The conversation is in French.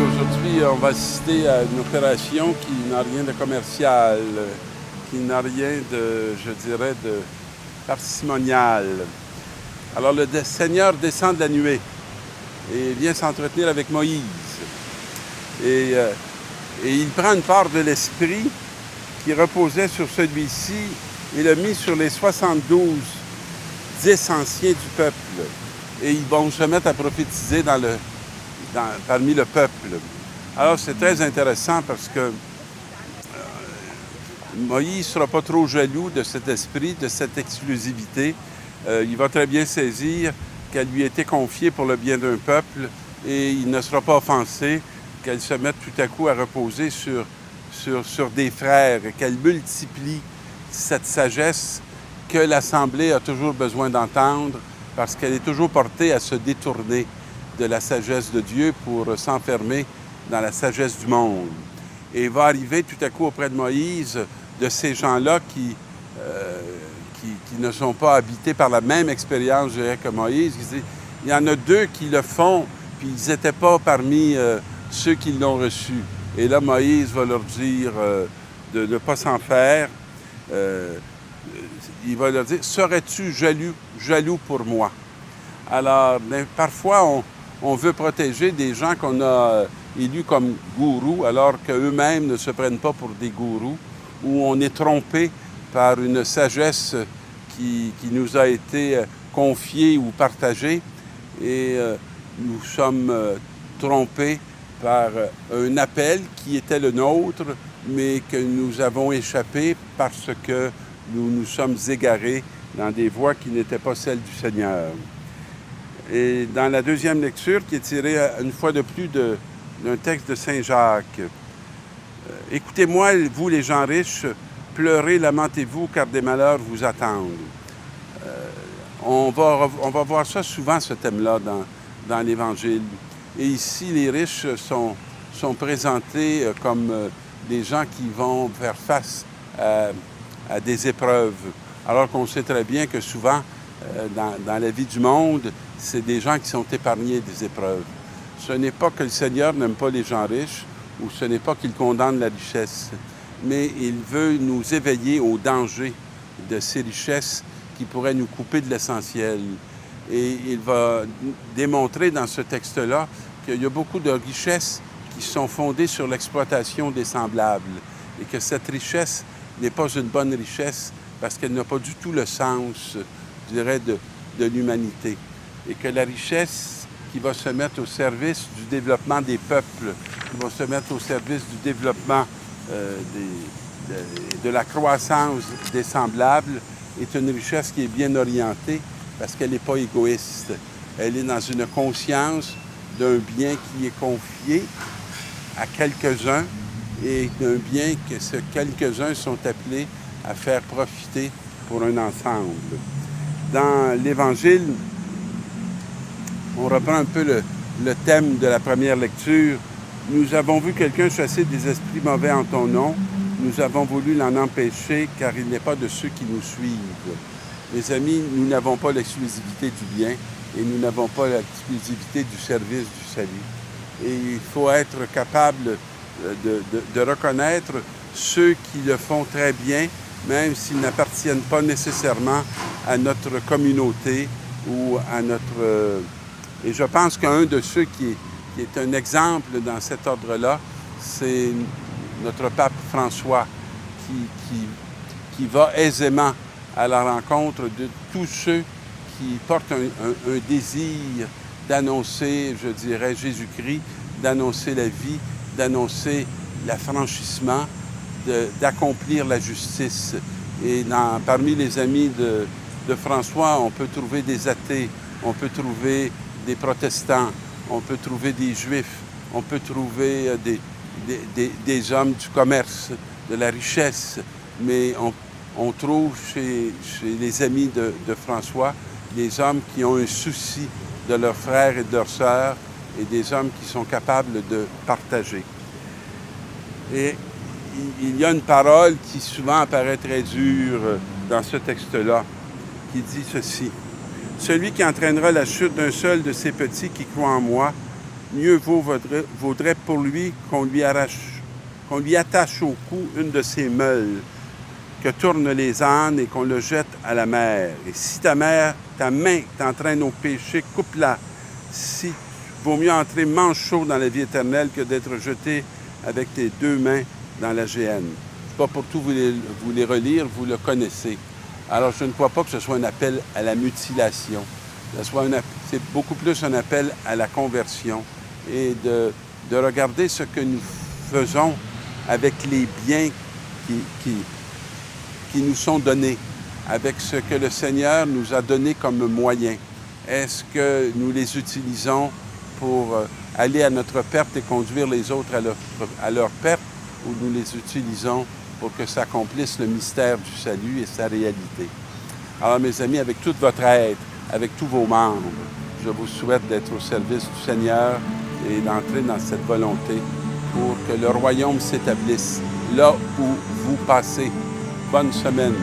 aujourd'hui, on va assister à une opération qui n'a rien de commercial, qui n'a rien de, je dirais, de parcimonial. Alors le Seigneur descend de la nuée et vient s'entretenir avec Moïse. Et il prend une part de l'esprit qui reposait sur celui-ci et l'a mis sur les 72 anciens du peuple. Et ils vont se mettre à prophétiser parmi le peuple. Alors c'est très intéressant parce que Moïse ne sera pas trop jaloux de cet esprit, de cette exclusivité. Il va très bien saisir qu'elle lui a été confiée pour le bien d'un peuple et il ne sera pas offensé qu'elle se mette tout à coup à reposer sur des frères et qu'elle multiplie cette sagesse que l'Assemblée a toujours besoin d'entendre parce qu'elle est toujours portée à se détourner de la sagesse de Dieu pour s'enfermer dans la sagesse du monde. Et il va arriver tout à coup auprès de Moïse de ces gens-là qui ne sont pas habités par la même expérience, je dirais, que Moïse. Il y en a deux qui le font, puis ils n'étaient pas parmi ceux qui l'ont reçu. Et là, Moïse va leur dire de ne pas s'en faire. Il va leur dire, serais-tu jaloux pour moi? Alors, parfois, on veut protéger des gens qu'on a élus comme gourous, alors qu'eux-mêmes ne se prennent pas pour des gourous, ou on est trompé par une sagesse qui nous a été confiée ou partagée, et nous sommes trompés par un appel qui était le nôtre, mais que nous avons échappé parce que nous nous sommes égarés dans des voies qui n'étaient pas celles du Seigneur. Et dans la deuxième lecture, qui est tirée une fois de plus d'un texte de Saint Jacques, « Écoutez-moi, vous les gens riches, pleurez, lamentez-vous, car des malheurs vous attendent. » On va voir ça souvent, ce thème-là, dans l'Évangile. Et ici, les riches sont présentés comme des gens qui vont faire face à des épreuves, alors qu'on sait très bien que souvent, dans la vie du monde, c'est des gens qui sont épargnés des épreuves. Ce n'est pas que le Seigneur n'aime pas les gens riches, ou ce n'est pas qu'il condamne la richesse, mais il veut nous éveiller au danger de ces richesses qui pourraient nous couper de l'essentiel. Et il va démontrer dans ce texte-là qu'il y a beaucoup de richesses qui sont fondées sur l'exploitation des semblables et que cette richesse n'est pas une bonne richesse parce qu'elle n'a pas du tout le sens, je dirais, de l'humanité. Et que la richesse qui va se mettre au service du développement des peuples, qui va se mettre au service du développement de la croissance des semblables, est une richesse qui est bien orientée parce qu'elle n'est pas égoïste. Elle est dans une conscience d'un bien qui est confié à quelques-uns et d'un bien que ces quelques-uns sont appelés à faire profiter pour un ensemble. Dans l'Évangile, on reprend un peu le thème de la première lecture. « Nous avons vu quelqu'un chasser des esprits mauvais en ton nom. Nous avons voulu l'en empêcher, car il n'est pas de ceux qui nous suivent. » Mes amis, nous n'avons pas l'exclusivité du bien et nous n'avons pas l'exclusivité du service du salut. Et il faut être capable de reconnaître ceux qui le font très bien, même s'ils n'appartiennent pas nécessairement à notre communauté ou à notre... Et je pense qu'un de ceux qui est un exemple dans cet ordre-là, c'est notre pape François, qui va aisément à la rencontre de tous ceux qui portent un désir d'annoncer, je dirais, Jésus-Christ, d'annoncer la vie, d'annoncer l'affranchissement, d'accomplir la justice. Et parmi les amis de François, on peut trouver des athées, on peut trouver des protestants, on peut trouver des juifs, on peut trouver des hommes du commerce, de la richesse, mais on trouve chez les amis de François des hommes qui ont un souci de leurs frères et de leurs sœurs et des hommes qui sont capables de partager. Et il y a une parole qui souvent apparaît très dure dans ce texte-là, qui dit ceci. « Celui qui entraînera la chute d'un seul de ces petits qui croient en moi, mieux vaudrait pour lui qu'on lui attache au cou une de ses meules que tournent les ânes et qu'on le jette à la mer. Et si ta main t'entraîne au péché, coupe-la. Si vaut mieux entrer manche chaud dans la vie éternelle que d'être jeté avec tes 2 mains dans la géhenne. C'est pas pour tout vous les relire, vous le connaissez. Alors, je ne crois pas que ce soit un appel à la mutilation. C'est beaucoup plus un appel à la conversion et de regarder ce que nous faisons avec les biens qui nous sont donnés, avec ce que le Seigneur nous a donné comme moyen. Est-ce que nous les utilisons pour aller à notre perte et conduire les autres à leur perte, ou nous les utilisons pour que s'accomplisse le mystère du salut et sa réalité? Alors, mes amis, avec toute votre aide, avec tous vos membres, je vous souhaite d'être au service du Seigneur et d'entrer dans cette volonté pour que le royaume s'établisse là où vous passez. Bonne semaine.